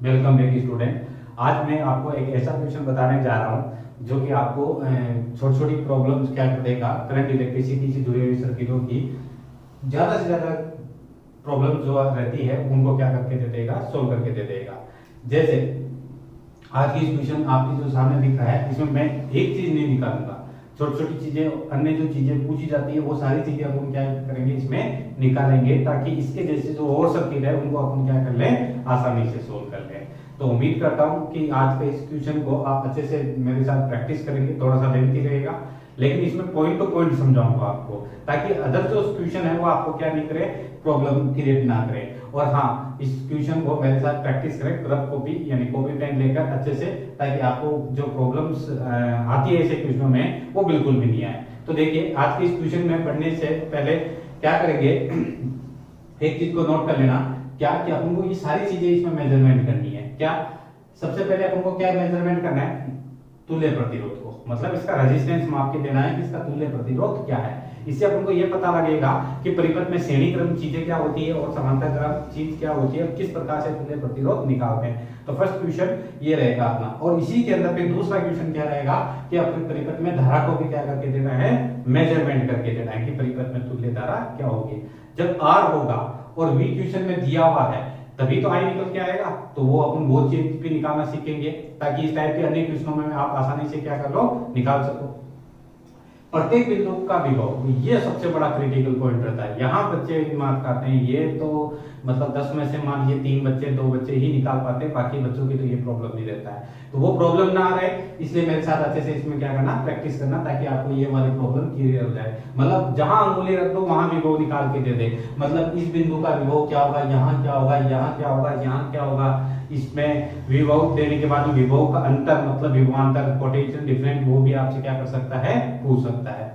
Welcome back student. आज मैं आपको एक ऐसा क्वेश्चन बताने जा रहा हूं जो कि आपको छोटी छोटी प्रॉब्लम्स क्या देगा, करंट इलेक्ट्रिसिटी से जुड़ी हुई सर्किटों की ज्यादा से ज्यादा प्रॉब्लम जो रहती है उनको क्या करके दे देगा, सोल्व करके दे देगा। जैसे आज की क्वेश्चन आपके जो सामने दिख रहा है, इसमें मैं एक चीज नहीं निकालूंगा, छोटी छोटी चीजें, अन्य जो चीजें पूछी जाती है वो सारी चीजें अपन क्या करेंगे, इसमें निकालेंगे ताकि इसके जैसे जो और सर्किट है उनको अपन क्या कर लें, आसानी से सोल्व कर लें। तो उम्मीद करता हूं कि आज के इस क्वेश्चन को आप अच्छे से मेरे साथ प्रैक्टिस करेंगे। थोड़ा सा लेंथी रहेगा लेकिन इसमें पॉइंट टू पॉइंट समझाऊंगा आपको, ताकि अदर जो क्वेश्चन है वो आपको क्या नहीं करे, प्रॉब्लम क्रिएट ना करे। और हाँ, इस क्वेश्चन को मेरे साथ प्रैक्टिस करें, रफ कॉपी यानी कॉपी पेन लेकर अच्छे से, ताकि आपको जो प्रॉब्लम्स आती है ऐसे क्वेश्चनों में वो बिल्कुल भी नहीं आए। तो देखिए, आज के इस क्वेश्चन में पढ़ने से पहले क्या करेंगे, एक चीज को नोट कर लेना, क्या कि अपन को ये सारी चीजें इसमें मेजरमेंट करनी है। क्या सबसे पहले अपन को क्या मेजरमेंट करना है, तुल्य प्रतिरोध को, मतलब इसका रेजिस्टेंस माप के देना है कि इसका तुल्य प्रतिरोध क्या है। इससे अपन को यह पता लगेगा कि परिपथ में श्रेणी क्रम चीजें क्या होती है और समांतर क्रम चीज क्या होती है और किस प्रकार से तुल्य प्रतिरोध निकालते हैं। तो फर्स्ट क्वेश्चन ये रहेगा अपना, और इसी के अंदर फिर दूसरा क्वेश्चन क्या रहेगा कि अपने परिपथ में धारा को भी क्या करके देना है, मेजरमेंट करके देना है कि परिपथ में तुल्य धारा क्या होगी। जब आर होगा और वी क्वेश्चन में दिया हुआ है तभी तो आई निकल के आएगा, तो वो अपन वो चीज भी निकालना सीखेंगे ताकि इस टाइप के अन्य क्वेश्चनों में आप आसानी से क्या कर लो, निकाल सको। प्रत्येक बिंदु का विभव, ये सबसे बड़ा क्रिटिकल पॉइंट रहता है। यहाँ बच्चे मार्क करते हैं, ये तो मतलब 10 में से मान लीजिए 3 बच्चे 2 बच्चे ही निकाल पाते हैं, बाकी बच्चों की तो ये प्रॉब्लम नहीं रहता है। तो वो प्रॉब्लम ना रहे इसलिए मेरे साथ अच्छे से इसमें क्या करना, प्रैक्टिस करना, ताकि आपको ये वाली प्रॉब्लम क्लियर हो जाए। मतलब जहां अंगुली रख दो वहां विभव निकाल के दे दे, मतलब इस बिंदु का विभव क्या होगा, यहाँ क्या होगा, यहाँ क्या होगा, यहाँ क्या होगा। इसमें विभव देने के बाद विभव का अंतर मतलब विभवांतर, पोटेंशियल डिफरेंस, वो भी आपसे क्या कर सकता है, पूछ सकता है।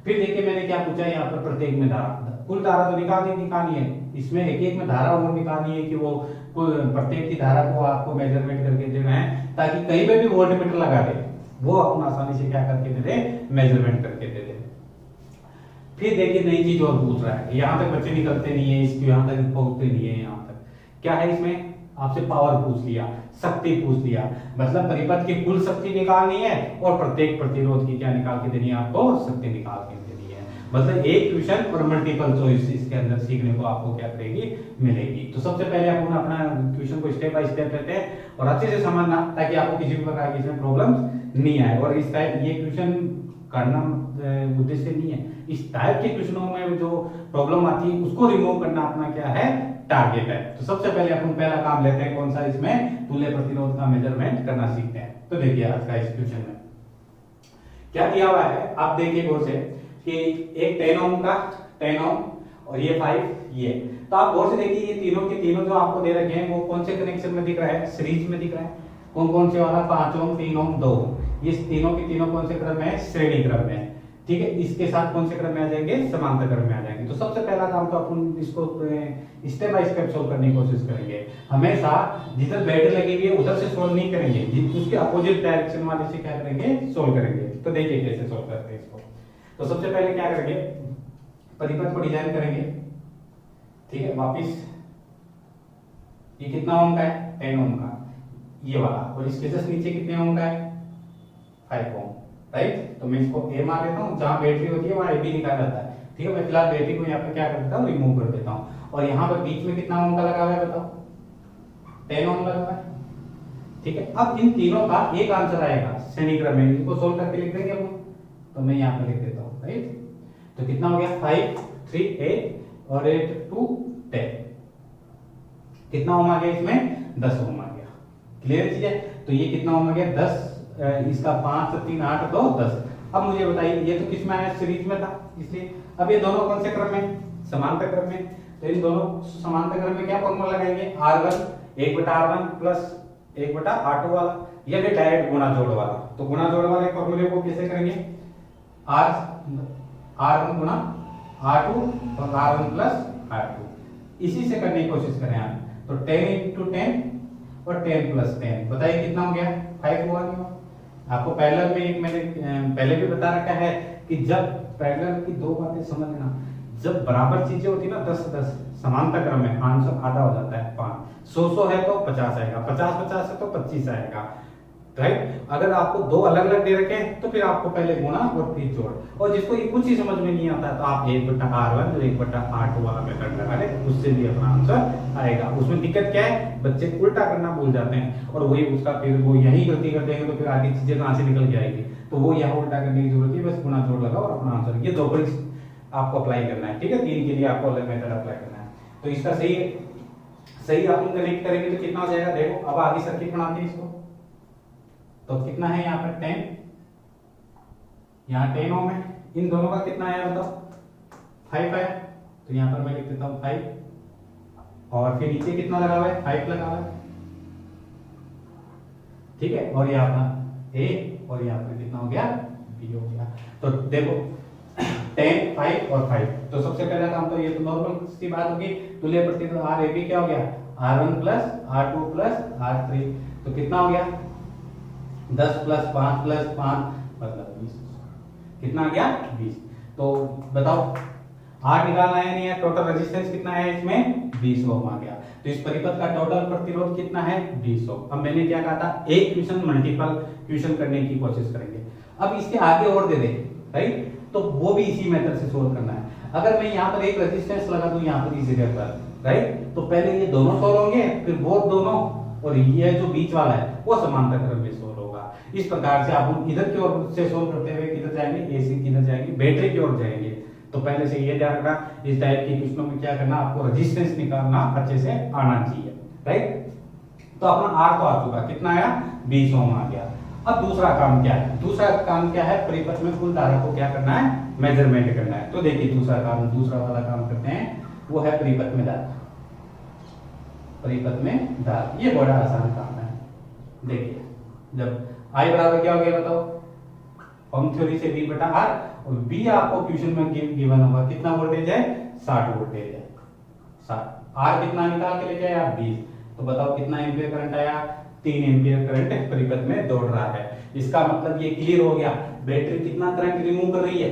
फिर देखिए मैंने क्या पूछा यहाँ पर, प्रत्येक में धारा, कुल धारा तो निकालनी है, इसमें एक एक में धारा वो निकालनी है कि वो प्रत्येक की धारा को आपको मेजरमेंट करके देना है, ताकि कहीं पे भी वोल्टमीटर लगा दे वो अपन आसानी से क्या करके दे दे, मेजरमेंट करके दे दे। फिर देखिए नई चीज और पूछ रहा है, यहाँ तक बच्चे निकलते नहीं है, इसको यहाँ तक पहुंचते नहीं है। यहाँ तक क्या है, इसमें आपसे पावर पूछ लिया, शक्ति पूछ लिया, मतलब परिपथ की कुल शक्ति निकालनी है और प्रत्येक प्रतिरोध की क्या निकाल के देनी है, आपको शक्ति निकाल के देनी है। मतलब एक क्वेश्चन और मल्टीपल चॉइस इसके अंदर सीखने को आपको क्या करेगी, मिलेगी। तो सबसे पहले अपन अपना क्वेश्चन को स्टेप बाय स्टेप लेते हैं और अच्छे से समझना, ताकि आपको किसी भी प्रकार की इसमें प्रॉब्लम नहीं आए। और इस टाइप ये क्वेश्चन करना उद्देश्य नहीं है, इस टाइप के क्वेश्चनों में जो प्रॉब्लम आती है उसको रिमूव करना अपना क्या है, टारगेट है। तो सबसे पहले अपन पहला काम लेते हैं, कौन सा, इसमें तुल्य प्रतिरोध का मेजरमेंट करना सीखते हैं। तो देखिए आज का इस क्वेश्चन में क्या दिया हुआ है, आप देखिए गौर से कि एक 10 ओम का 10 ओम और ये 5 ये, तो आप गौर से देखिए ये तीनों के तीनों जो आपको दे रखे हैं वो कौन से कनेक्शन में दिख रहा है, सीरीज में दिख रहा है। कौन कौन से वाला, 5 ओम, 3 ओम, 2 ओम, ये तीनों के तीनों कौन से क्रम में है, श्रेणी क्रम में है। ठीक है, इसके साथ कौन से क्रम में आ जाएंगे, समांतर क्रम में आ जाएंगे। तो सबसे पहला काम तो अपन इसको स्टेप बाय स्टेप सोल्व करने की कोशिश करेंगे। हमेशा जिधर बैटरी लगी हुई है उधर से सोल्व नहीं करेंगे, उसके अपोजिट डायरेक्शन वाले से क्या करेंगे, सोल्व करेंगे। तो देखिए कैसे सोल्व करते हैं इसको। तो सबसे पहले क्या करेंगे, परिपथ को डिजाइन करेंगे। ठीक है, वापिस ये कितना ओम का है, 10 ओम का ये वाला, और इसके जस्ट नीचे कितने ओम का है, 5 ओम, राइट। तो मैं इसको ए मान लेता हूँ, जहां बैटरी होती है वहां ए भी लिखा जाता है। ठीक है, मैं फिलहाल बैटरी को यहाँ पे क्या कर देता हूँ, रिमूव कर देता हूँ। और यहाँ पर बीच में कितना ओम का लगा हुआ है बताओ, 10 ओम लगा हुआ है। ठीक है, अब इन तीनों का एक आंसर आएगा श्रेणी क्रम में, इनको सोल्व करके लिख देंगे हम। तो मैं यहाँ पे लिख देता हूँ, राइट। तो कितना हो गया, 5 3 8 और 8 2 10, कितना ओम आ गया इसमें, 10 ओम आ गया। क्लियर चीज है। तो ये कितना ओम आ गया, 10, इसका 5 3 8 2 10। अब मुझे बताइए ये तो किस में आया, सीरीज में था, इसलिए अब ये दोनों कौन से क्रम में, समांतर क्रम में। तो इन दोनों समांतर क्रम में क्या फॉर्मूला लगाएंगे, R1 1/R1 प्लस 1/R2 वाला, या फिर डायरेक्ट गुणा जोड़ वाला। तो गुणा जोड़ वाले फॉर्मूले को कैसे करेंगे, R1 गुणा R2 और R1 प्लस R2, इसी से करने की कोशिश करें आप। तो 10 into 10 और 10 plus 10, बताइए कितना हो गया, 5 हुआ नहीं हुआ। आपको पैरेलल में एक मैंने पहले भी बता रखा है कि जब पैरेलल की दो बातें समझ लेना, जब बराबर चीजें होती है ना 10-10 समानता क्रम में आंसर आधा हो जाता है 5, 100 है तो 50 आएगा, 50-50 है तो 25 आएगा, राइट। अगर आपको दो अलग अलग दे रखे हैं तो फिर आपको पहले गुणा और फिर जोड़, और जिसको ये कुछ ही समझ में नहीं आता है तो आप 1/R1 और 1/R2 वाला मेथड लगा ले, उससे भी अपना आंसर आएगा। उसमें दिक्कत क्या है, बच्चे उल्टा करना भूल जाते हैं और वही उसका फिर वो यही गलती कर देंगे तो फिर आगे चीजें कहां से निकल के आएगी। तो वो यहाँ उल्टा करने की जरूरत है, बस गुणा जोड़ लगाओ और अपना आंसर, ये दो आपको अप्लाई करना है, ठीक है। 3 के लिए आपको अलग मेथड अप्लाई करना है। तो इसका सही आप कनेक्ट करेंगे तो कितना हो जाएगा, देखो अब आगे सर्किट बनाते हैं इसको। तो कितना है यहाँ पर 10, यहाँ 10 ओम है, इन दोनों का कितना है बताओ 5 है, तो यहाँ पर मैं लिख देता हूँ 5 और फिर नीचे कितना लगा हुआ है 5 लगा हुआ है, ठीक है। और ये अपना A और यहाँ पर कितना हो गया B हो गया। तो देखो 10, 5 और 5, तो सबसे पहला काम तो ये तो नॉर्मल सी बात होगी, तुल्य प्रतिरोध RAB क्या हो गया R1 plus R2 plus R3, तो कितना हो गया 10 प्लस 5 प्लस 5 मतलब 20, कितना आ गया 20। तो बताओ R निकालना है नहीं है, टोटल रेजिस्टेंस कितना है इसमें 20 ओम आ गया। तो इस परिपथ का टोटल प्रतिरोध कितना है 20 ओम। अब मैंने क्या कहा था, एक क्वेश्चन मल्टीपल क्वेश्चन करने की कोशिश करेंगे। अब इसके आगे और दे दे, राइट, तो वो भी इसी मेथड से सोल्व करना है। अगर मैं यहाँ पर एक रेजिस्टेंस लगा दूं यहाँ पर इस जगह पर, राइट, तो पहले ये दोनों सोल्व होंगे, फिर वो दोनों और ये जो बीच वाला है वो समांतर क्रम में सोल्व होगा। इस प्रकार से आप इधर की ओर से सोल्व करते हुए किधर जाएंगे, एसी किधर जाएंगे, बैटरी की ओर जाएंगे। तो पहले से ये ध्यान रखना, इस टाइप के क्वेश्चनों में क्या करना, आपको रेजिस्टेंस निकालना अच्छे से आना चाहिए, राइट। तो अपना आर तो आ चुका, कितना आया 20 ओम आ गया। अब दूसरा काम क्या है, दूसरा काम क्या है, परिपथ में कुल धारा को क्या करना है, मेजरमेंट करना है। तो देखिए दूसरा वाला काम करते हैं, वो है परिपथ में धारा। परिपथ में धारा ये बड़ा आसान काम है। देखिए जब I बराबर क्या हो गया बताओ, ओम थ्योरी से V बटा R, और V आपको क्वेश्चन में गिवन होगा कितना वोल्टेज है 60 वोल्टेज है, 60। R कितना निकाल के लेके आया 20, तो बताओ कितना एम्पियर करंट आया 3 एम्पियर करंट परिपथ में दौड़ रहा है। इसका मतलब ये क्लियर हो गया, बैटरी कितना करंट रिमूव कर रही है,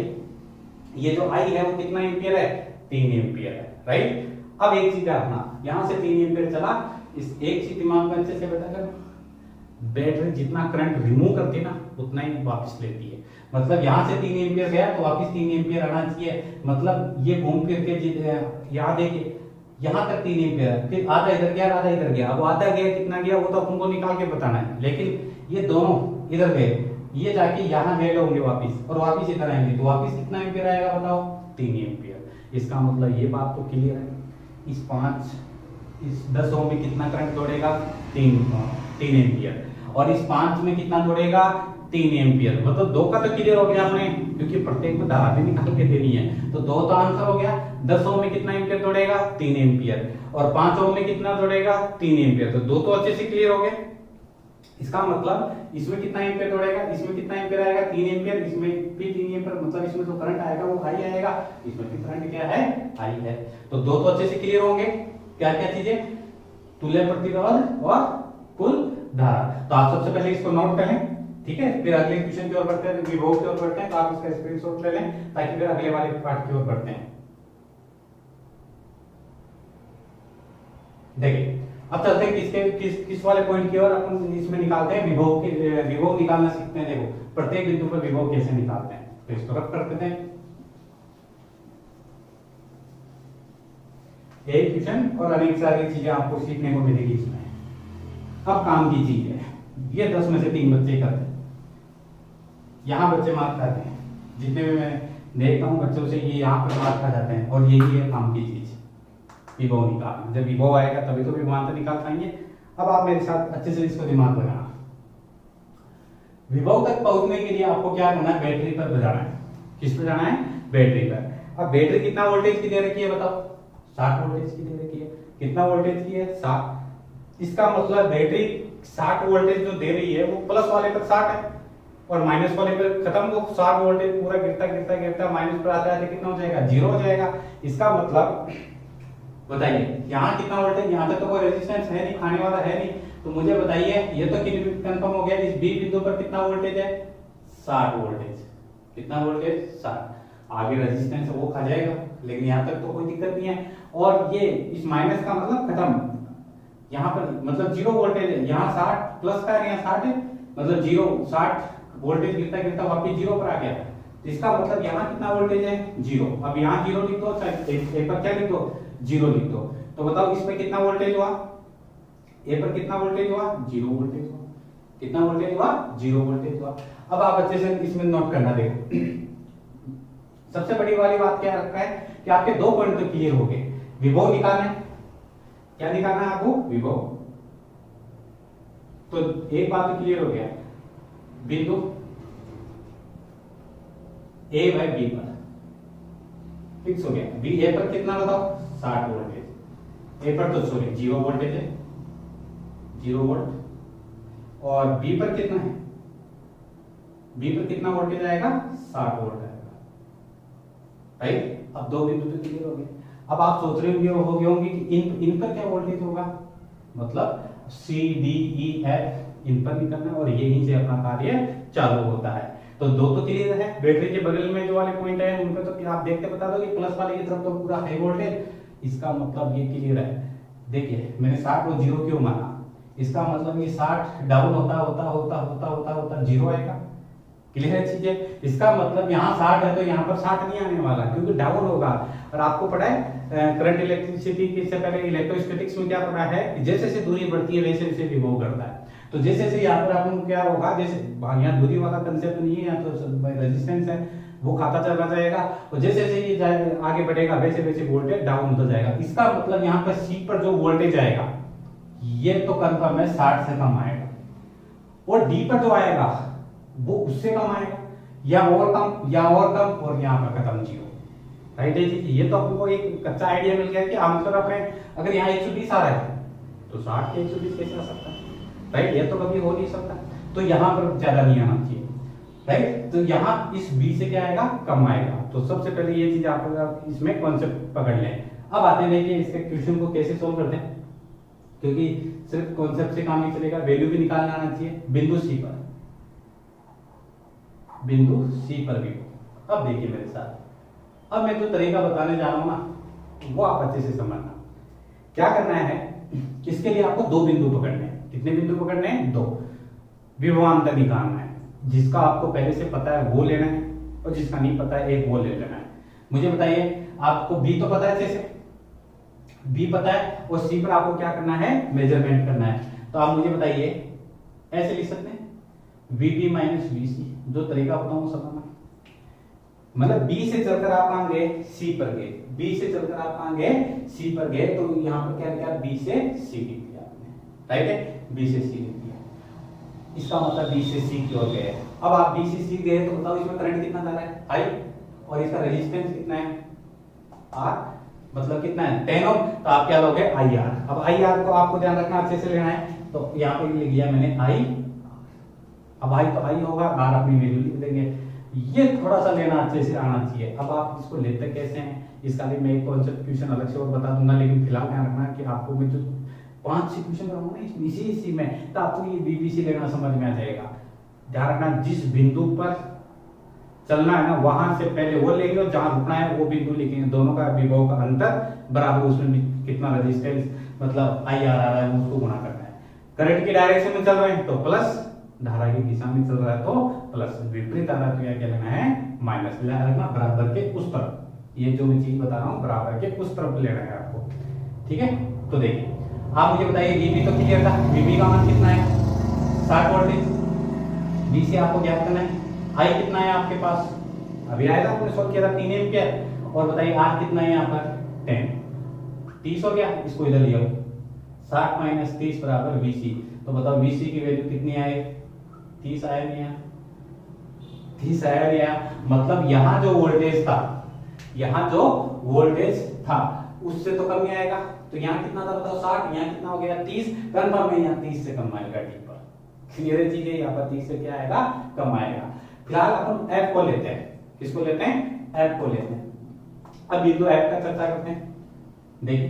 ये जो I है वो कितना एम्पियर है 3 एम्पियर है, राइट। अब एक चीज रखना, यहां से 3 एम्पियर चला, इस एक चीज दिमाग में अच्छे से बैठा कर, बैटरी जितना करंट रिमूव करती है ना उतना ही वापस लेती है। मतलब यहां से 3 एम्पियर गया तो वापस 3 एम्पियर आना चाहिए, मतलब ये घूम फिर के याद देखिए यहां तक 3 एम्पियर है, फिर आधा इधर गया आधा इधर गया। अब आधा गया कितना गया वो तो तुमको निकाल के बताना है, लेकिन ये दोनों इधर गए, ये जाके यहाँ हेड होंगे वापस और वापस इधर आएंगे, तो वापस कितना एम्पियर आएगा बताओ 3 एम्पियर। इसका मतलब ये बात तो क्लियर है। इस 10 ओम में कितना करंट दौड़ेगा 3 एम्पियर, और इस 5 में कितना दौड़ेगा 3 एम्पियर। मतलब 2 का तो क्लियर हो गया हमने, क्योंकि प्रत्येक में धारा भी निकाल के देनी है, तो 2 तो आंसर हो गया। 10 ओम में कितना एम्पियर दौड़ेगा 3 एम्पियर, और 5 ओम में कितना दौड़ेगा 3 एम्पियर, तो 2 तो अच्छे से क्लियर हो गए। इसका मतलब इसमें कितना एम्पियर दौड़ेगा, इसमें कितना एम्पियर आएगा 3 एम्पियर, इसमें भी 3 एम्पियर, मतलब इसमें जो करंट आएगा वो I आएगा, इसमें भी करंट क्या है I है। तो 2 तो अच्छे से क्लियर होंगे। क्या क्या चीजें, तुल्य प्रतिरोध और कुल धारा। तो आप सबसे पहले इसको नोट कर लें, ठीक है। फिर अगले क्वेश्चन की ओर बढ़ते हैं, विभव की ओर बढ़ते हैं, तो आप इसका स्क्रीनशॉट ले लें ताकि फिर अगले वाले पार्ट की ओर बढ़ते हैं। देखिए अब चलते हैं किस वाले पॉइंट की ओर, अपन इसमें निकालते हैं विभव निकालना सीखते हैं। देखो प्रत्येक बिंदु पर विभव कैसे निकालते हैं, तो इसको रख करते हैं एक क्वेश्चन और अनेक सारी चीजें आपको सीखने को मिलेगी इसमें। अब काम की चीज है, ये 10 में से 3 बच्चे करते हैं, यहाँ बच्चे मार्क खाते हैं, जितने में मैं देखता हूँ बच्चों से ये यहाँ पर मार्क खा जाते हैं, और यही है काम की चीज विभव निकालना। जब विभव आएगा तभी तो विभवांतर निकाल पाएंगे। अब आप मेरे साथ अच्छे से इसको दिमाग लगाना। विभव तक पहुंचने के लिए आपको क्या करना है, बैटरी पर बजाना है। किस पर जाना है, बैटरी पर। अब बैटरी कितना वोल्टेज की दे रखी है बताओ, 60 वोल्टेज की दे रखी है। कितना वोल्टेज की है 60। इसका मतलब बैटरी 60 वोल्टेज जो दे रही है वो प्लस वाले पर 60 है और माइनस वाले पर खत्म। वो 60 वोल्टेज पूरा गिरता गिरता गिरता माइनस पर आता है, कितना हो जाएगा 0 हो जाएगा। इसका मतलब बताइए यहाँ कितना वोल्टेज, यहाँ तक तो कोई रेजिस्टेंस है नहीं, खाने वाला है नहीं, तो मुझे बताइए ये तो कंफर्म हो गया इस बी बिंदु पर कितना वोल्टेज है 60 वोल्टेज। कितना वोल्टेज 60। आगे रेजिस्टेंस है वो खा जाएगा, लेकिन यहाँ तक तो कोई दिक्कत नहीं है। और ये इस माइनस का मतलब खत्म, यहाँ पर मतलब 0 वोल्टेज है, यहाँ 60 प्लस का है, यहाँ 60 है, मतलब 60 वोल्टेज गिरता गिरता वापस 0 पर आ गया। तो इसका मतलब यहाँ कितना वोल्टेज है 0। अब यहाँ 0 लिख दो, एक पर क्या लिख दो 0 लिख दो। तो बताओ इस पे कितना वोल्टेज हुआ, ए पर कितना वोल्टेज हुआ 0 वोल्टेज हुआ। कितना वोल्टेज हुआ 0 वोल्टेज हुआ। अब आप अच्छे से इसमें नोट करना, देखो सबसे बड़ी वाली बात क्या रखा है कि आपके 2 पॉइंट तो क्लियर हो गए, विभव निकालना है। क्या निकालना है आपको विभव, तो एक बात तो क्लियर हो गया, बिंदु ए बाय बी पर फिक्स हो गया। बी ए पर कितना बताओ 60 वोल्टेज, ए पर तो सॉरी 0 वोल्टेज है 0 वोल्ट, और बी पर कितना है, बी पर कितना वोल्टेज आएगा 60 वोल्ट आएगा, राइट। अब 2 बिंदु तो क्लियर हो गए। अब आप सोच रहे होंगे कि इन पर क्या वोल्टेज होगा, मतलब सी डी ई एफ इन पर निकलना और यहीं से अपना कार्य चालू होता है। तो 2 तो क्लियर है। बैटरी के बगल में जो वाले पॉइंट है उनका तो आप देखते बता दो कि प्लस वाले की तरफ तो पूरा हाई वोल्टेज, इसका मतलब ये क्लियर है। देखिए मैंने 60 को 0 क्यों माना, इसका मतलब ये 60 डाउन होता होता होता होता होता होता 0 आएगा। क्लियर है चीज है। इसका मतलब यहाँ 60 है तो यहाँ पर 60 नहीं आने वाला क्योंकि डाउन होगा। और आपको पता है करंट इलेक्ट्रिसिटी से पहले इलेक्ट्रोस्टैटिक्स में क्या पढ़ा है कि जैसे जैसे दूरी बढ़ती है वैसे वैसे विभव करता है। तो जैसे जैसे यहाँ पर आपको क्या होगा, जैसे यहाँ दूरी वाला कंसेप्ट नहीं है, यहाँ तो रेजिस्टेंस है वो खाता चला जाएगा, और जैसे जैसे ये आगे बढ़ेगा वैसे वैसे वोल्टेज डाउन होता जाएगा। इसका मतलब यहाँ पर सी पर जो वोल्टेज आएगा ये तो कंफर्म है 60 से कम आएगा, और डी पर जो आएगा वो उससे कम आएगा या और कम या और कम, और यहाँ पर खत्म 0, राइट। ये तो आपको एक कच्चा आइडिया मिल गया कि आमतौर अपने अगर यहाँ 120 आ रहा है तो 60 के 120 कैसे आ सकता है, राइट। ये तो कभी हो नहीं सकता, तो यहाँ पर ज्यादा नहीं आना चाहिए, राइट। तो यहाँ इस बी से क्या आएगा कम आएगा। तो सबसे पहले ये चीज आप इसमें कॉन्सेप्ट पकड़ लें। अब आते हैं देखिए इसके क्वेश्चन को कैसे सोल्व करते हैं, क्योंकि सिर्फ कॉन्सेप्ट से काम नहीं चलेगा, वैल्यू भी निकालना आना चाहिए। बिंदु सी पर भी। अब देखिए मेरे साथ, अब मैं जो तरीका बताने जा रहा हूं ना वो आप अच्छे से समझना। क्या करना है, इसके लिए आपको 2 बिंदु पकड़ने हैं। कितने बिंदु पकड़ने हैं 2। विभवांतर निकालना है, जिसका आपको पहले से पता है वो लेना है, और जिसका नहीं पता है एक वो ले लेना है। मुझे बताइए, आपको बी तो पता है, अच्छे से बी पता है, और सी पर आपको क्या करना है मेजरमेंट करना है। तो आप मुझे बताइए, ऐसे लिख सकते हैं VB माइनस VC। जो तरीका बताऊं समझना, मतलब B से चलकर आप कहां गए C पर गए, B से चलकर आप कहां गए C पर गए, तो यहां पर क्या लिखा B से C लिख दिया आपने, राइट है, B से C लिख दिया। इसका मतलब B से C की ओर गए। अब आप B से C गए तो बताओ इसमें करंट कितना जा रहा है I, और इसका रेजिस्टेंस कितना है R, मतलब कितना है 10 ओम। तो आप क्या लोगे IR। अब IR को आपको ध्यान रखना, अच्छे से लेना है। तो यहाँ पे लिख दिया मैंने I, अब I तो I होगा, R अपनी वैल्यू लिख देंगे। ये थोड़ा सा लेना अच्छे से आना चाहिए। अब आप इसको लेते कैसे हैं, इसका भी मैं एक कॉन्सेप्ट क्वेश्चन अलग से और बता दूंगा, लेकिन फिलहाल ध्यान रखना कि आपको मैं जो 5-6 क्वेश्चन कराऊंगा ना इसी में, तो आपको ये BBC लेना समझ में आ जाएगा। ध्यान रखना, जिस बिंदु पर चलना है ना वहां से पहले वो लेंगे, और जहां रुकना है वो बिंदु लिखेंगे। दोनों का विभव का अंतर बराबर, उसमें कितना रेजिस्टेंस मतलब IR आ रहा है उसको गुणा करना है। करंट की डायरेक्शन में चल रहे हैं तो प्लस, धारा की दिशा में चल रहा है तो प्लस, विपरीत धारा तो क्या लेना है माइनस लेना, बराबर के उस तरफ। ये जो मैं चीज बता रहा हूँ बराबर के उस तरफ लेना है आपको, ठीक है। तो देखिए आप मुझे बताइए, VB तो क्लियर था, VB का मान कितना है 60 वोल्टेज। B से आपको ज्ञात करना है I कितना है आपके पास, अभी आया था आपने सोल्व किया था 3 एम्पियर। और बताइए R कितना है यहाँ पर 10, 30 हो गया। इसको इधर लिया 60 माइनस 30 बराबर VC। तो बताओ VC की वैल्यू कितनी आए, 30 आया नहीं आया, 30 आया नहीं आया। मतलब यहाँ जो वोल्टेज था उससे तो कम ही आएगा। तो यहाँ कितना था बताओ 60, यहाँ कितना हो गया 30, कन्फर्म है यहाँ 30 से कम आएगा डी पर। क्लियर है चीजें, यहाँ पर 30 से क्या आएगा कम आएगा। फिलहाल अपन F को लेते हैं, किसको लेते हैं F को लेते हैं। अब बिंदु F का चर्चा करते हैं। देखिए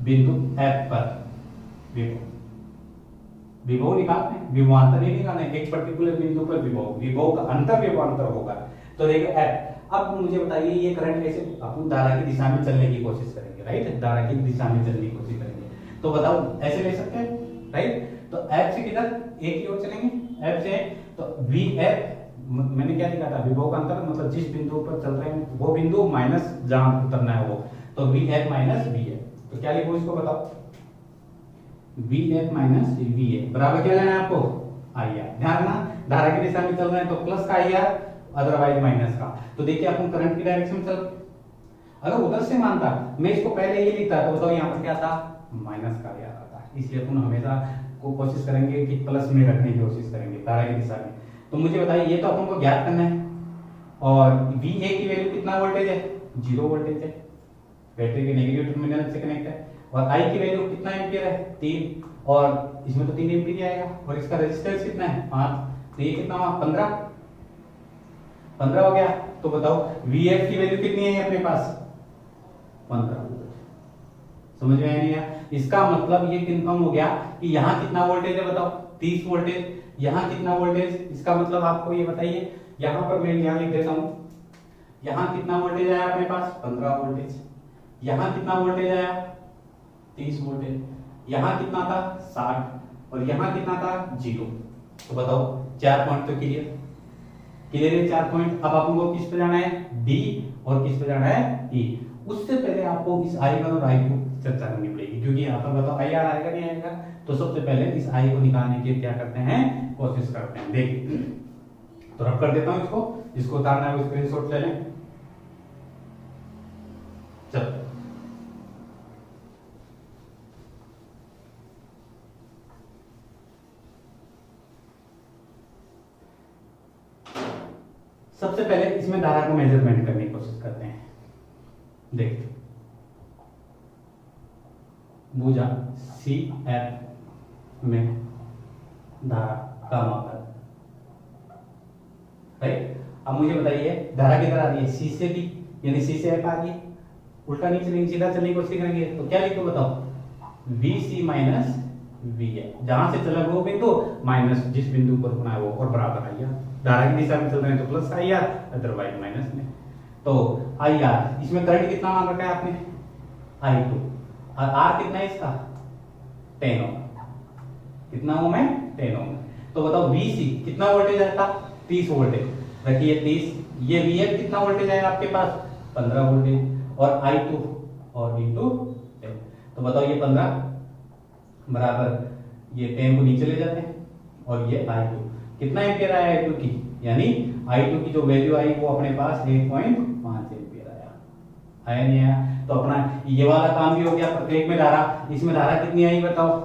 बिंदु F पर विभव निकालते हैं, विभवांतर नहीं निकालना है, एक पर्टिकुलर बिंदु पर विभव का अंतर विभवांतर होगा। तो देखिए एफ। अब मुझे बताइए ये करंट कैसे, अपन धारा की दिशा में चलने की कोशिश करेंगे, राइट, धारा की दिशा में चलने की कोशिश करेंगे, तो बताओ ऐसे ले सकते हैं, राइट। तो एफ से किधर, ए की ओर चलेंगे, एफ से, तो वी एफ मैंने क्या लिखा था, विभव का अंतर मतलब जिस बिंदु पर चल रहे हैं वो बिंदु माइनस जहां उतरना है वो, तो वी एफ माइनस वी ए। तो क्या लिखो इसको बताओ, वी एफ माइनस वी ए बराबर क्या लेना है आपको, आई आर। ध्यान ना, धारा की दिशा में चल रहे हैं तो प्लस का आई आर, अदरवाइज माइनस का। तो देखिए अपन करंट की डायरेक्शन में चल, अगर उधर से मानता मैं इसको पहले ये लिखता तो बताओ यहाँ पर क्या था, माइनस का आई आर आता। इसलिए अपन हमेशा को कोशिश करेंगे कि प्लस में रखने की कोशिश करेंगे धारा की दिशा में। तो मुझे बताइए ये तो अपन को ज्ञात करना है, और वी ए की वैल्यू कितना वोल्टेज है, 0 वोल्टेज है, बैटरी के नेगेटिव टर्मिनल से कनेक्ट है, और आई की वैल्यू कितना एम्पियर है, 3, और इसमें तो 3 एम्पियर आएगा, और इसका रेजिस्टेंस कितना है, 5, तो ये कितना हुआ, 15 हो गया। तो बताओ वी एफ की वैल्यू कितनी है अपने पास, 15 वोल्ट। समझ में आया नहीं आया? इसका मतलब ये कंफर्म हो गया कि यहाँ कितना वोल्टेज है बताओ, 30 वोल्टेज, यहाँ कितना वोल्टेज, इसका मतलब आपको ये बताइए, यहाँ पर मैं यहाँ लिख देता हूँ, यहाँ कितना वोल्टेज आया अपने पास, 15 वोल्टेज, यहाँ कितना वोल्टेज आया, 30 वोल्टेज, यहाँ कितना था 60, और यहाँ कितना था 0। तो बताओ 4 पॉइंट तो क्लियर है 4 पॉइंट। अब आपको किस पे जाना है, डी, और किस पे जाना है, ई। उससे पहले आपको इस आई वन और आई टू चर्चा करनी पड़ेगी, क्योंकि यहाँ पर बताओ आई आर आएगा नहीं आएगा। तो सबसे पहले इस आई को निकालने की क्या करते हैं, कोशिश करते हैं। देखिए तो रब कर देता हूं इसको उतारना है वो स्क्रीनशॉट ले लें। चलो सबसे पहले इसमें धारा को मेजरमेंट करने की कोशिश करते हैं। देखिए भुजा सी एफ में धारा का मापन, राइट। अब मुझे बताइए धारा किधर आ रही है, सी से डी, यानी सी से एफ आ गई, उल्टा नहीं चलेंगे सीधा चलने की कोशिश करेंगे। तो क्या लिखो बताओ, V C minus V A, जहां से चला वो बिंदु माइनस जिस बिंदु पर होना है वो, और बराबर आई आर। धारा की दिशा में चल रहे हैं तो plus I R, otherwise minus में। तो आई आर, इसमें करंट कितना मान रखा है आपने, आई टू, और आर कितना है इसका, 10 ओम। कितना ओम है, 10 ओम। तो बताओ वी सी कितना वोल्टेज आया था, 30 वोल्टेज रखिए 30। ये वी एफ कितना वोल्टेज आया आपके पास, 15 वोल्टेज, और आई टू और इंटू 10। तो बताओ ये 15 बराबर ये 10 को नीचे ले जाते हैं, और ये आई टू कितना एम्पियर आया आई टू की, यानी आई टू की जो वैल्यू आई वो अपने पास 1.5 एम्पियर आया नहीं आया। तो अपना ये वाला काम भी हो गया। प्रत्येक में धारा, इसमें धारा कितनी आई बताओ,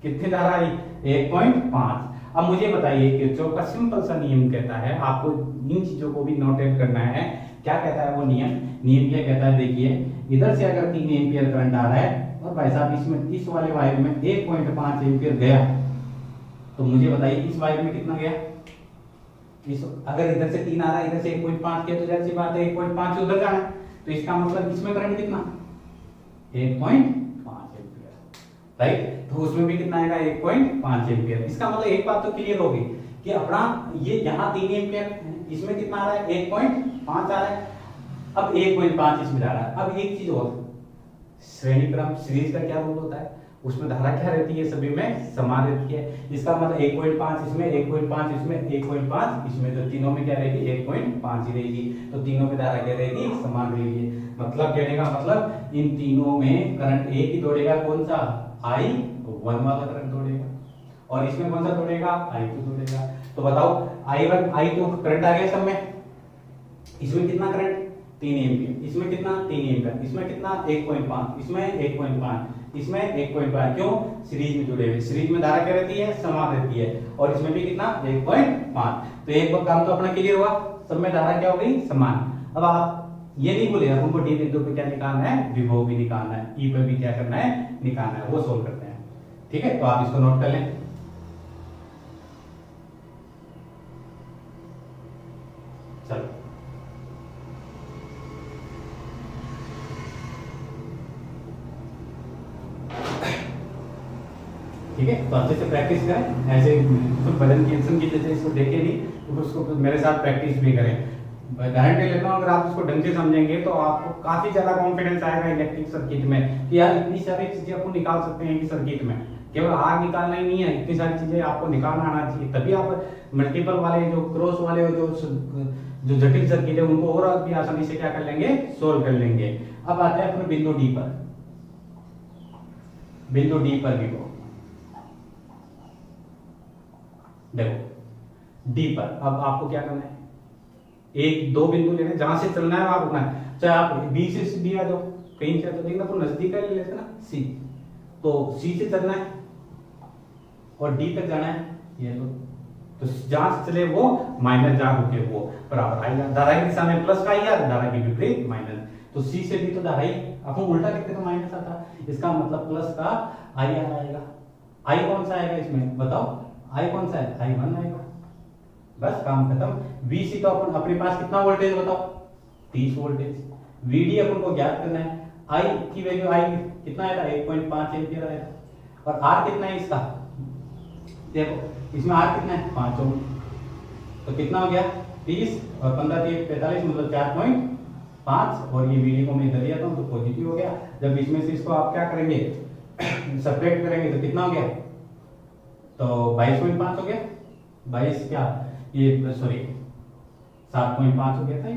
कितनी धारा आई, 1.5। अब मुझे बताइए किरचॉफ का सिंपल सा नियम कहता है, आपको इन चीजों को भी नोटेट करना है। क्या कहता है वो नियम क्या कहता है, देखिए इधर से अगर 3 एम्पियर करंट आ रहा है और भाई साहब इसमें इस वाले वायर में 1.5 एम्पियर गया, तो मुझे बताइए इस वायर में कितना गया। इस अगर इधर से 3 आ रहा है, इधर से 1.5 किया, तो जाहिर सी बात है 1.5 उधर जाना है। तो इसका मतलब इसमें करंट कितना, 1.5 एम्पियर, राइट। तो उसमें भी कितना आएगा, 1.5 एम्पियर। इसका मतलब एक बात तो क्लियर होगी कि अपना ये यहाँ 3 एम्पियर, इसमें कितना आ रहा है, 1.5 आ रहा है। अब 1.5 इसमें जा रहा है। अब एक चीज और, श्रेणी क्रम सीरीज का क्या रूल होता है, उसमें धारा क्या रहती है, सभी में समान रहती है। इसका मतलब 1.5 इसमें, 1.5 इसमें, 1.5 इसमें, तो तीनों में क्या रहेगी, 1.5 ही रहेगी। तो तीनों में धारा क्या रहेगी, समान रहेगी। मतलब कहने का मतलब इन तीनों में करंट एक ही दौड़ेगा, कौन सा, I1 वाला करंट दौड़ेगा, और इसमें कौन सा दौड़ेगा, I2 दौड़ेगा। तो बताओ I1 I2 करंट आ गया सब में। इसमें कितना करंट, 3 एम्पियर, इसमें कितना, 3 एम्पियर, इसमें कितना, 1.5, इसमें 1.5, इसमें 1.5। क्यों, सीरीज में जुड़े हुए। सीरीज में धारा क्या रहती है, समान रहती है, और इसमें भी कितना, 1.5। तो एक बार काम तो अपना क्लियर हुआ, सब में धारा क्या हो गई, समान। अब आप ये नहीं बोले हमको डी बिंदु पे क्या निकालना है, विभव भी निकालना है, ई पे भी क्या करना है, निकालना है, वो सोल्व करते हैं। ठीक है, तो आप इसको नोट कर लें। चलो ठीक है, तो अच्छे से प्रैक्टिस करें। ऐसे तो बदन की की जैसे इसको देखे नहीं, तो उसको मेरे साथ प्रैक्टिस भी करें। गारंटी लेता हूँ, अगर आप इसको ढंग से समझेंगे तो आपको काफी ज्यादा कॉन्फिडेंस आएगा इलेक्ट्रिक सर्किट में कि यार इतनी सारी चीजें अपन निकाल सकते हैं कि सर्किट में केवल आग निकालना ही नहीं है, इतनी सारी चीजें आपको निकालना आना चाहिए, तभी आप मल्टीपल वाले जो क्रॉस वाले जो जटिल सर्किट है उनको और भी आसानी से क्या कर लेंगे, सोल्व कर लेंगे। अब आते हैं अपने बिंदु डी पर। बिंदु डी पर भी को देखो, डी पर अब आपको क्या करना है, एक दो बिंदु लेने, जहां से चलना है वहां रुकना है। चाहे आप बी से डी आ जाओ, कहीं से तो देखना, तो नजदीक ले लेते ना सी, तो सी से चलना है और डी तक जाना है, ये तो जहां से चले वो माइनस, जहां रुके वो बराबर आएगा। धारा की दिशा में प्लस का आएगा, धारा की विपरीत माइनस, तो सी से डी तो धारा ही अपन उल्टा लिखते तो माइनस आता, इसका मतलब प्लस का आई आएगा। आई कौन सा आएगा इसमें बताओ, आई कौन सा है, आई 1 आएगा, बस काम खत्म। VC तो अपन अपने पास कितना वोल्टेज बताओ, 30 वोल्टेज। VD अपन को ज्ञात करना है, I की वैल्यू आई कितना आएगा, 1.5 एम्पियर आएगा, और R कितना है इसका, देखो इसमें R कितना है 5 ओम, तो कितना हो गया 30 और 15 3 45 मतलब 4.5, और ये VD को मैं इधर लिया था तो पॉजिटिव हो गया। जब इसमें से इसको आप क्या करेंगे सब्ट्रैक्ट करेंगे तो कितना हो गया, तो 22.5 हो गया, 22 क्या ये सॉरी 7.5 हो गया था,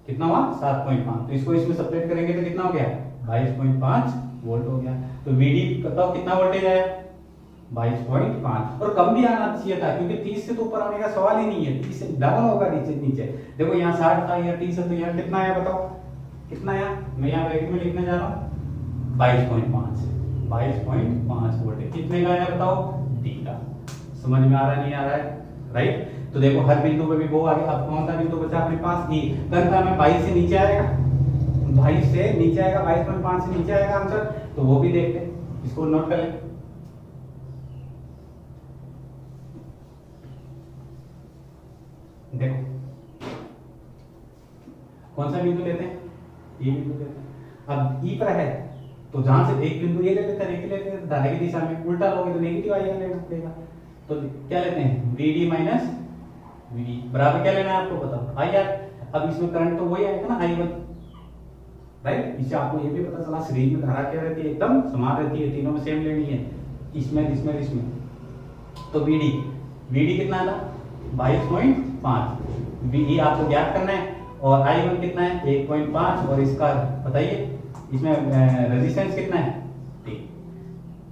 कितना हुआ 7.5, तो इसको इसमें सब्ट्रैक्ट करेंगे तो कितना हो गया 22.5 वोल्ट हो गया। तो VD बताओ कितना वोल्टेज आया 22.5, और कम भी आना चाहिए था क्योंकि 30 से तो ऊपर आने का सवाल ही नहीं है, 30 से डबल होगा नीचे नीचे। देखो यहाँ 60 था, यहाँ 30 है, तो यहाँ कितना आया बताओ, कितना आया, मैं यहाँ ब्रैकेट में लिखने जा रहा हूँ 22.5 वोल्टेज, कितने का आया बताओ, डी का। समझ में आ रहा है नहीं आ रहा है, राइट। तो देखो हर बिंदु पे भी वो आ गया, अब कौन सा बिंदु बचा अपने पास, ई करता में 22 से नीचे आएगा, 22 से नीचे आएगा, 22.5 से नीचे आएगा आंसर, तो वो भी देखते हैं, इसको नोट कर लें। देखो कौन सा बिंदु लेते हैं, ये बिंदु लेते हैं। अब ई पर है तो जहां से एक बिंदु ये ले लेते हैं, एक ले लेते हैं, धारा की दिशा में उल्टा लोगे तो नेगेटिव आएगा, लेना पड़ेगा। तो क्या लेते हैं VD माइनस VD बराबर क्या लेना है आपको बताओ, आई आर। अब इसमें करंट तो वही आएगा ना I1, राइट। इससे आपको ये भी पता चला सीरीज में धारा क्या रहती है, एकदम समान रहती है, तीनों में सेम लेनी है, इसमें इसमें इसमें। तो VD कितना था 22.5, VE आपको ज्ञात करना है, और I1 कितना है 1.5, और इसका बताइए इसमें रेजिस्टेंस कितना है 3,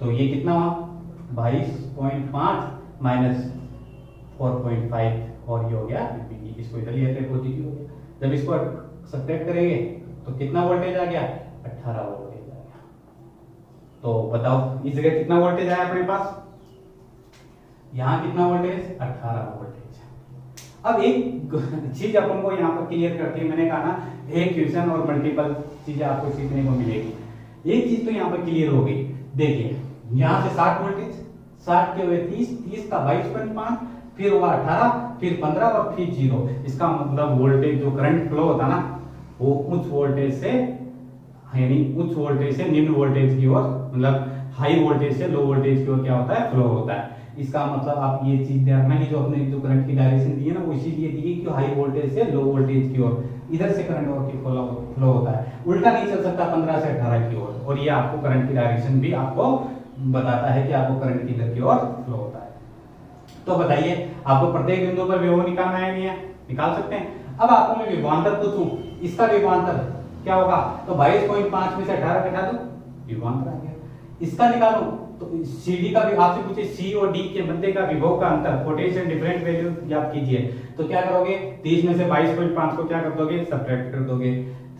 तो ये कितना हुआ 22.5 माइनस 4.5, और ये हो गया VD, इसको इधर लेते हैं पॉजिटिव हो गया। जब इसको सब्ट्रैक्ट करेंगे तो कितना वोल्टेज आ गया 18 वोल्टेज आ गया। तो बताओ इस जगह कितना वोल्टेज आया अपने पास, यहाँ कितना वोल्टेज 18 वोल्टेज। अब एक चीज अपन को यहाँ पर क्लियर करती है, मैंने कहा ना एक क्वेश्चन और मल्टीपल चीजें आपको सीखने को मिलेगी। एक चीज तो यहाँ पर क्लियर हो गई, देखिए यहाँ से 60 वोल्टेज, 60 के हुए 30, 30 का 22.5, फिर हुआ 18, फिर 15 और फिर 0। इसका मतलब वोल्टेज जो करंट फ्लो होता ना वो उच्च वोल्टेज से यानी उच्च वोल्टेज से निम्न वोल्टेज की ओर, मतलब हाई वोल्टेज से लो वोल्टेज की ओर क्या होता है फ्लो होता है। इसका मतलब आप ये चीज ध्यान रखना कि जो अपने जो करंट की डायरेक्शन दी है ना वो इसीलिए दी है कि हाई वोल्टेज से लो वोल्टेज की ओर इधर से करंट और की फ्लो होता है, उल्टा नहीं चल सकता 15 से 18 की ओर। और ये आपको करंट की डायरेक्शन भी आपको बताता है कि आपको करंट किधर की ओर फ्लो होता है। तो बताइए आपको प्रत्येक बिंदु पर विभव निकालना है, नहीं है निकाल सकते हैं। अब आपको मैं विभवांतर पूछूं, इसका विभवांतर क्या होगा, तो 22.5 में से 18 घटा दो, विभवांतर आ गया। इसका निकालो तो CD का भी आपसे पूछे, C और D के मध्य का विभव का अंतर, पोटेंशियल डिफरेंट वैल्यू याद कीजिए, तो क्या करोगे 30 में से 22.5 को क्या कर दोगे सब्ट्रैक्ट कर दोगे,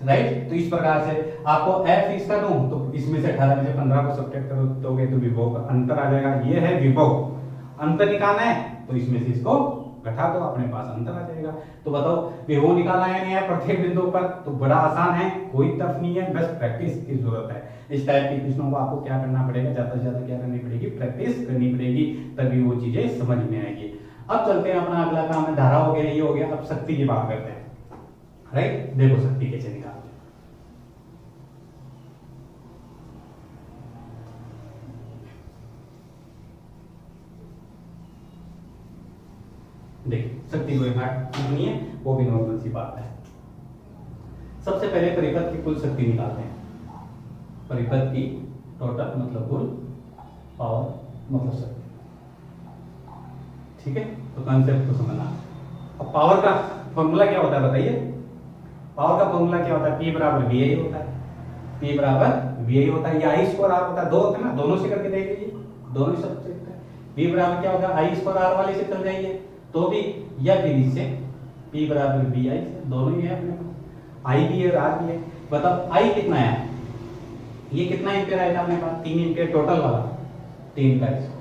राइट। तो इस प्रकार से आपको F इसका दूं तो इसमें से 18 में से 15 को सब्ट्रैक्ट कर दोगे तो विभव का अंतर आ जाएगा। ये है विभव, अंतर निकालना है तो इसमें से इसको घटा दो, अपने पास अंतर आ जाएगा। तो बताओ विभव निकालना है नहीं है प्रत्येक बिंदु पर, तो बड़ा आसान है, कोई टफ नहीं है, बस प्रैक्टिस की जरूरत है। इस टाइप के क्वेश्चनों को आपको क्या करना पड़ेगा, ज्यादा से ज्यादा क्या करनी पड़ेगी, प्रैक्टिस करनी पड़ेगी, तभी वो चीजें समझ में आएगी। अब चलते हैं अपना अगला काम है, धारा हो गया, ये हो गया, अब शक्ति की बात करते हैं, राइट। देखो शक्ति कैसे निकालते हैं। देखिए शक्ति को कितनी है वो भी नॉर्मल सी बात है। सबसे पहले परिपथ की कुल शक्ति निकालते हैं। परिपथ की टोटल मतलब कुल, पावर मतलब शक्ति। ठीक है, तो कंसेप्ट को समझना। अब पावर का फॉर्मूला क्या होता है बताइए। पावर का फॉर्मूला क्या होता है, P बराबर VI होता है। P बराबर VI होता है, या I स्क्वायर R होता है। दो होते हैं ना, दोनों से करके देख लीजिए, दोनों ही सब सकते हैं। P बराबर क्या होगा, I स्क्वायर R वाले से चल जाइए तो भी, या फिर इससे P बराबर VI से, दोनों ही है अपने पास, I भी है और R भी है। बताओ I कितना है, ये कितना एम्पियर आया था अपने पास, 3 एम्पियर टोटल वाला, 3 का इसको।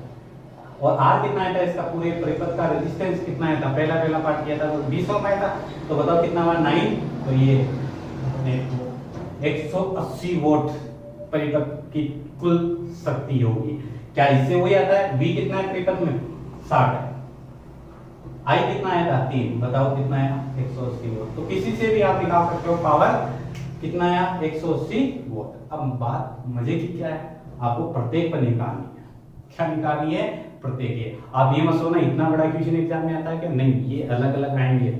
और R कितना आया था इसका, पूरे परिपथ का रेजिस्टेंस कितना आया था, पहला पार्ट किया था तो 20 ओम आया था। तो बताओ कितना हुआ, 9। तो ये 180 वोल्ट परिपथ की कुल शक्ति होगी। क्या इससे वही आता है, V कितना है परिपथ में, 60 है। I कितना आया था, 3। बताओ कितना आया, 180 वोल्ट। तो किसी से भी आप निकाल सकते हो पावर कितना आया, 180 वोल्ट। अब बात मजे की क्या है, आपको प्रत्येक पर निकालनी है। क्या निकालनी है, प्रत्येक है। आप ये मत सोचना इतना बड़ा क्वेश्चन एग्जाम में आता है कि नहीं, ये अलग अलग आएंगे,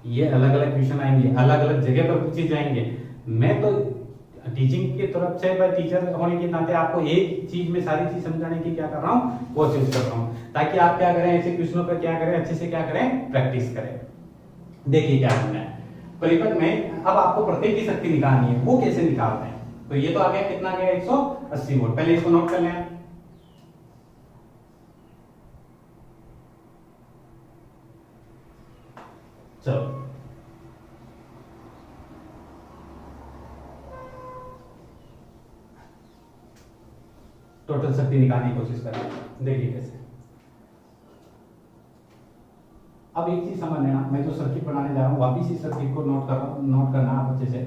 ये अलग अलग क्वेश्चन आएंगे, अलग अलग जगह पर पूछे जाएंगे। मैं तो टीचिंग की तरफ से, टीचर होने के नाते आपको एक चीज में सारी चीज समझाने की क्या कर रहा हूँ, कोशिश कर रहा हूँ, ताकि आप क्या करें, ऐसे क्वेश्चनों पर क्या करें, अच्छे से क्या करें, प्रैक्टिस करें। देखिए क्या करना है परिपथ में। अब आपको प्रत्येक की शक्ति निकालनी है, वो कैसे निकालते हैं। तो ये तो आ गया, कितना गया, 180 वोल्ट। पहले इसको नोट कर लें। चलो टोटल शक्ति निकालने की कोशिश करें, देखिए कैसे। अब एक चीज समझ लेना, मैं जो सर्किट बनाने जा रहा हूं वापिस इस सर्किट को नोट कर रहा हूं, नोट करना आप अच्छे से।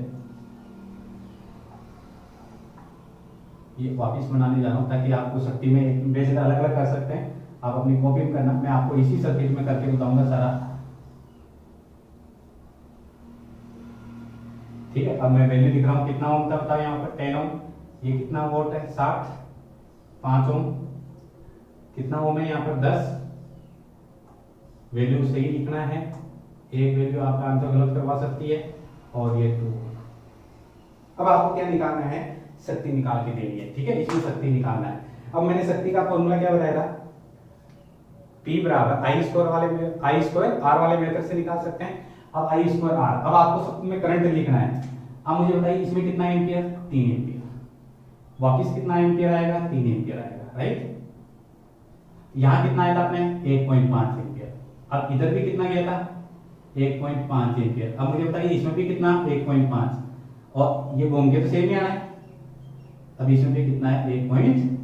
ये वापिस बनाने जा रहा हूं ताकि आपको शक्ति में वैसे अलग अलग कर सकते हैं, आप अपनी कॉपी में करना, मैं आपको इसी सर्किट में करके बताऊंगा सारा। ठीक है, अब मैं वैल्यू लिख रहा हूं, कितना ओम था बताओ, यहाँ पर 10 ओम। ये कितना वोल्ट है, 60, 5 ओम। कितना ओम है यहाँ पर, 10। वैल्यू सही लिखना है, एक वैल्यू आपका आंसर गलत करवा सकती है, और ये 2। अब आपको क्या निकालना है, शक्ति निकाल के देनी है। ठीक है, इसमें शक्ति निकालना है। अब मैंने शक्ति का फॉर्मूला क्या बताया था, P बराबर I स्क्वायर R वाले मेथड से निकाल सकते हैं। अब I स्क्वायर R, अब आपको सब में करंट लिखना है। अब मुझे बताइए इसमें कितना एम्पियर, 3 एम्पियर। वापिस कितना एम्पियर आएगा, 3 एम्पियर आएगा, राइट। यहाँ कितना आया था आपने, 1.5 एम्पियर। अब इधर भी कितना गया था, 1.5 एम्पियर। अब मुझे बताइए इसमें भी कितना, 1.5, और ये घूम के तो सेम ही आना है। अब इसमें भी कितना है, 1.5 एम्पियर।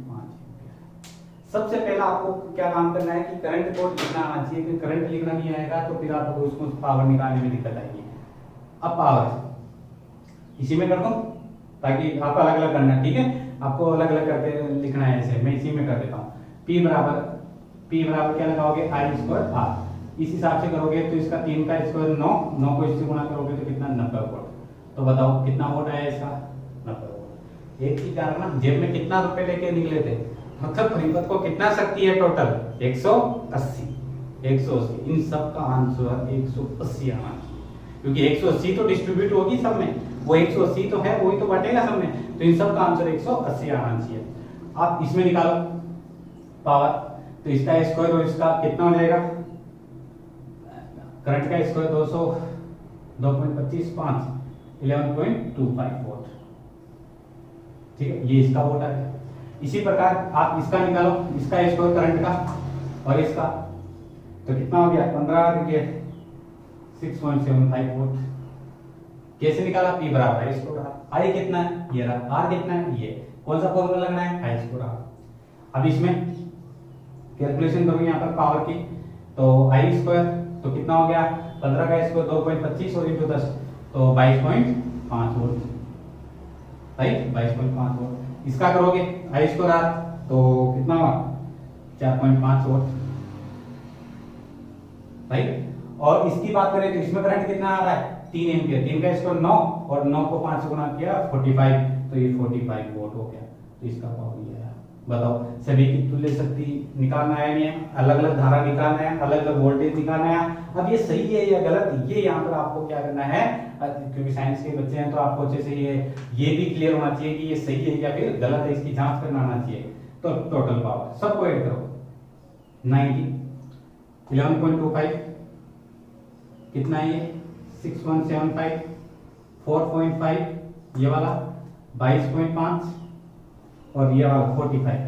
सबसे पहला आपको क्या काम करना है कि करंट को लिखना आना चाहिए, कि करंट लिखना नहीं आएगा तो फिर आपको उसको पावर निकालने में दिक्कत आएगी। अब पावर इसी में कर दूं ताकि आपको अलग अलग करना है। ठीक है, आपको अलग अलग करके लिखना है, ऐसे मैं इसी में कर देता हूँ। P बराबर क्या लगाओगे, I स्क्वायर R। इस हिसाब से करोगे तो इसका 3 का स्क्वायर 9 को इससे गुणा करोगे तो कितना, 90 वोल्ट। तो बताओ कितना वोल्ट आया इसका, 90 वोल्ट। एक चीज ध्यान रखना, जेब में कितना रुपए लेके निकले थे, मतलब परिपथ को कितना शक्ति है टोटल, 180। इन सब का आंसर 180 आना चाहिए, क्योंकि 180 तो डिस्ट्रीब्यूट होगी सब में, वो 180 तो है, वही तो बटेगा सब में, तो इन सब का आंसर 180 आना चाहिए। आप इसमें निकालो पावर, तो इसका स्क्वायर और इसका कितना हो जाएगा, करंट का स्क्वायर 2.25 5 11.25 वोल्ट। ठीक है, ये इसका वोल्ट है। इसी प्रकार आप इसका निकालो, इसका स्क्वायर करंट का और इसका, तो कितना हो गया, 15 6.75 वोल्ट। कैसे निकाला, P बराबर I स्क्वायर R। I कितना है, ये रहा। R कितना है, ये। कौन सा फॉर्मूला लगना है, I स्क्वायर R। अब इसमें कैलकुलेशन करूंगा यहाँ पर पावर की, तो I स्क्वायर तो कितना हो गया, 15 का स्क्वायर 2.25 और इंटू 10 तो 22.5 वोल्ट, राइट, 22.5 वोल्ट। इसका करोगे I स्क्वायर R तो कितना हुआ, 4.5 वोल्ट, राइट। और इसकी बात करें तो इसमें करंट कितना आ रहा है, 3 एम्पियर। 3 का स्क्वायर 9 और 9 को 5 से गुणा किया 45, तो ये 45 वोल्ट हो गया। तो इसका पावर ये आया बताओ, सभी की तुल्य शक्ति निकालना है, नहीं है, अलग अलग धारा निकालना है, अलग अलग वोल्टेज निकालना है। अब ये सही है या गलत, ये यहाँ पर आपको क्या करना है, क्योंकि साइंस के बच्चे हैं तो आपको अच्छे से ये भी क्लियर होना चाहिए कि ये सही है या फिर गलत है, इसकी जांच करना आना चाहिए। तो टोटल पावर सबको ऐड करो, 90, 11.25 कितना है ये, 6175, 4.5 ये वाला, 22.5 और ये वाला 45,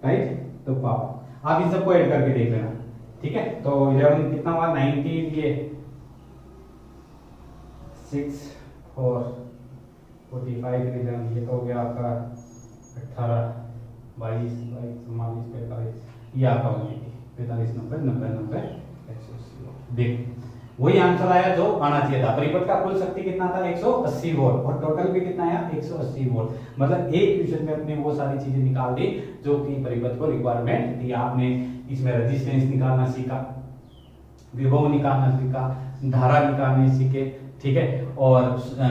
राइट। तो पावर आप इन सबको ऐड करके देख लेना, ठीक है। तो 11 कितना हुआ, 90, ये 6 और 45, ये तो हो गया आपका 18, 22, 44, 45, ये आपका 45, 90, 90, 90, 180। देख वही आंसर आया जो आना चाहिए था। परिपथ का कुल शक्ति कितना था, 180 वोल्ट, और टोटल भी कितना आया, 180 वोल्ट। मतलब एक क्वेश्चन में अपने वो सारी चीजें निकाल दी जो कि परिपथ को रिक्वायरमेंट थी। आपने इसमें रेजिस्टेंस निकालना सीखा, विभव निकालना सीखा, धारा निकालने सीखे, ठीक है, और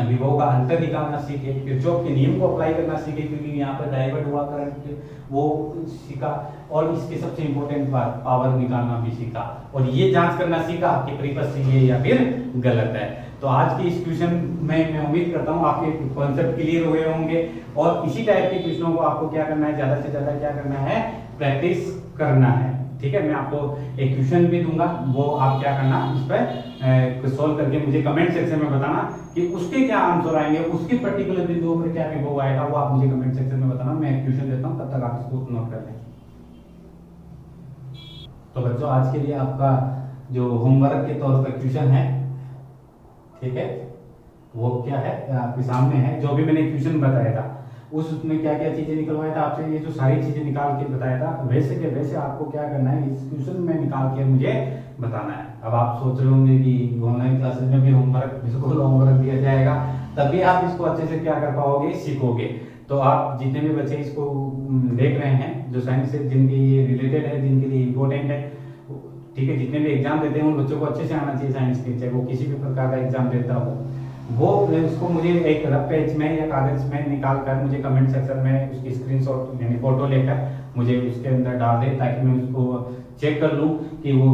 विभव का अंतर निकालना सीखे, किरचॉफ के नियम को अप्लाई करना सीखे, क्योंकि यहाँ पर डाइवर्ट हुआ करंट वो सीखा, और इसके सबसे इंपॉर्टेंट बात पावर निकालना भी सीखा, और ये जांच करना सीखा कि परिपथ सही है या फिर गलत है। तो आज के इस क्वेश्चन में मैं उम्मीद करता हूँ आपके कॉन्सेप्ट क्लियर हुए होंगे, और इसी टाइप के क्वेश्चनों को आपको क्या करना है, ज्यादा से ज्यादा क्या करना है, प्रैक्टिस करना है, ठीक है। मैं आपको एक क्वेश्चन भी दूंगा, वो आप क्या करना, इस पर सोल्व करके मुझे कमेंट सेक्शन में बताना कि उसके क्या आंसर आएंगे, उसके पर्टिकुलर बिंदुओं पर क्या विभव आएगा, वो आप मुझे कमेंट सेक्शन में बताना। मैं एक क्वेश्चन देता हूँ, तब तक आप इसको नोट कर लें। तो बच्चों आज के लिए आपका जो होमवर्क के तौर पर क्वेश्चन है, ठीक है, वो क्या है आपके सामने है। जो भी मैंने क्वेश्चन बताया था उसमें क्या क्या चीजें निकलवाया था आपसे, ये जो सारी चीजें निकाल के बताया था, वैसे के वैसे आपको क्या करना है, इस क्वेश्चन में निकाल के मुझे बताना है। अब आप सोच रहे होंगे कि ऑनलाइन क्लासेस में भी होमवर्क, बिल्कुल होमवर्क दिया जाएगा, तभी आप इसको अच्छे से क्या कर पाओगे, सीखोगे। तो आप जितने भी बच्चे इसको देख रहे हैं, जो साइंस से जिनके ये रिलेटेड है, जिनके लिए इम्पोर्टेंट है, ठीक है, जितने भी एग्जाम देते हैं उन बच्चों को अच्छे से आना चाहिए साइंस के, चाहे वो किसी भी प्रकार का एग्जाम देता हो। वो उसको मुझे एक रफ पेज में या कागज में निकाल कर मुझे कमेंट सेक्शन में उसकी स्क्रीनशॉट यानी फोटो लेकर मुझे उसके अंदर डाल दे, ताकि मैं उसको चेक कर लूं कि वो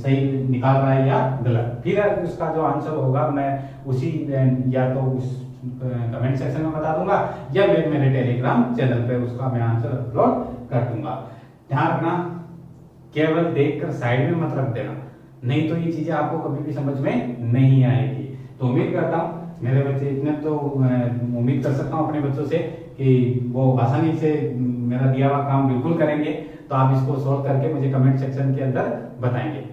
सही निकाल रहा है या गलत। फिर उसका जो आंसर होगा मैं उसी या तो उस कमेंट सेक्शन में बता दूंगा, या मैं मेरे टेलीग्राम चैनल पे उसका मैं आंसर अपलोड कर दूंगा। ध्यान रखना, केवल देखकर साइड में मत रख देना, नहीं तो ये चीजें आपको कभी भी समझ में नहीं आएगी। तो उम्मीद करता हूँ मेरे बच्चे इतने तो उम्मीद कर सकता हूँ अपने बच्चों से कि वो आसानी से मेरा दिया हुआ काम बिल्कुल करेंगे। तो आप इसको सोल्व करके मुझे कमेंट सेक्शन के अंदर बताएंगे।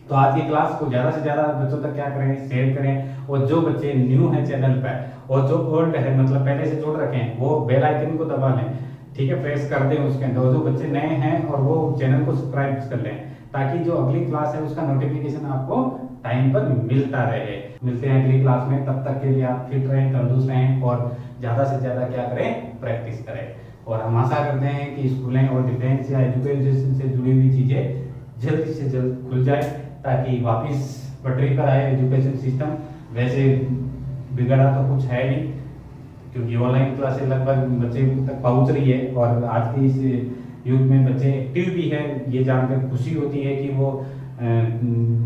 तो आज की क्लास को ज्यादा से ज्यादा बच्चों तक क्या करें, शेयर करें, और जो बच्चे न्यू हैं चैनल पर और जो ओल्ड है मतलब पहले से जुड़ रखे हैं, वो बेल आइकन को दबा लें, ठीक है, प्रेस कर दें उसके अंदर। जो बच्चे नए हैं और वो चैनल को सब्सक्राइब कर लें, ताकि जो अगली क्लास है उसका नोटिफिकेशन आपको टाइम पर मिलता रहे। मिलते हैं अगली क्लास में, तब तक के लिए आप फिट रहें, तंदुरुस्त रहें, और ज्यादा से ज्यादा क्या करें, प्रैक्टिस करें। और हम आशा करते हैं कि स्कूलें और डिफेंस या एजुकेशन से जुड़ी हुई चीजें जल्द से जल्द खुल जाए, ताकि वापस पटरी पर आए एजुकेशन सिस्टम। वैसे बिगड़ा तो कुछ है नहीं, क्योंकि ऑनलाइन क्लासेस लगभग बच्चे तक पहुंच रही है, और आज के इस युग में बच्चे एक्टिव भी है। ये जानकर खुशी होती है कि वो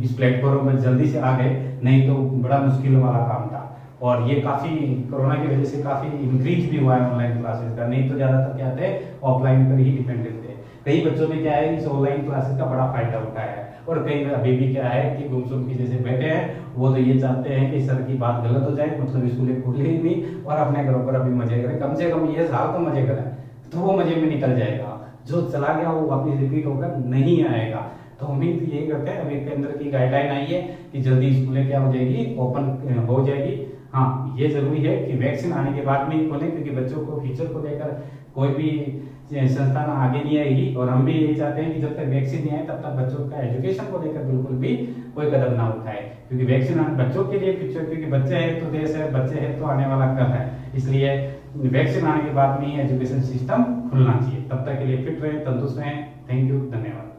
इस प्लेटफॉर्म पर जल्दी से आ गए, नहीं तो बड़ा मुश्किल वाला काम था। और ये काफी कोरोना की वजह से काफी इंक्रीज भी हुआ है ऑनलाइन क्लासेस का, नहीं तो ज्यादातर क्या थे, ऑफलाइन पर ही डिपेंडेंट थे। कई बच्चों ने क्या है, इस ऑनलाइन क्लासेस का बड़ा फायदा उठाया है, और कई अभी भी क्या है कि गुमसुम की जैसे बैठे हैं, वो तो ये चाहते हैं कि सर की बात गलत हो जाए, मतलब स्कूलें खुले ही नहीं, और अपने घरों पर अभी मजे करें, कम से कम ये साल तो मजे करें, तो वो मजे में निकल जाएगा। जो चला गया वो वापस रिपीट होकर नहीं आएगा। तो उम्मीद यही करते हैं, अभी केंद्र की गाइडलाइन आई है कि जल्दी स्कूलें क्या हो जाएगी, ओपन हो जाएगी। हाँ, ये जरूरी है कि वैक्सीन आने के बाद में ही खोलें, क्योंकि बच्चों को फ्यूचर को लेकर कोई भी संस्थान आगे नहीं आएगी, और हम भी यही चाहते हैं कि जब तक वैक्सीन नहीं आए तब तक बच्चों का एजुकेशन को लेकर बिल्कुल भी कोई कदम ना उठाए, क्योंकि वैक्सीन बच्चों के लिए फ्यूचर, क्योंकि बच्चे हैं तो देश है, बच्चे हैं तो आने वाला कल है। इसलिए वैक्सीन आने के बाद में ही एजुकेशन सिस्टम खुलना चाहिए। तब तक के लिए फिट रहे, तंदुरुस्त रहें। थैंक यू, धन्यवाद।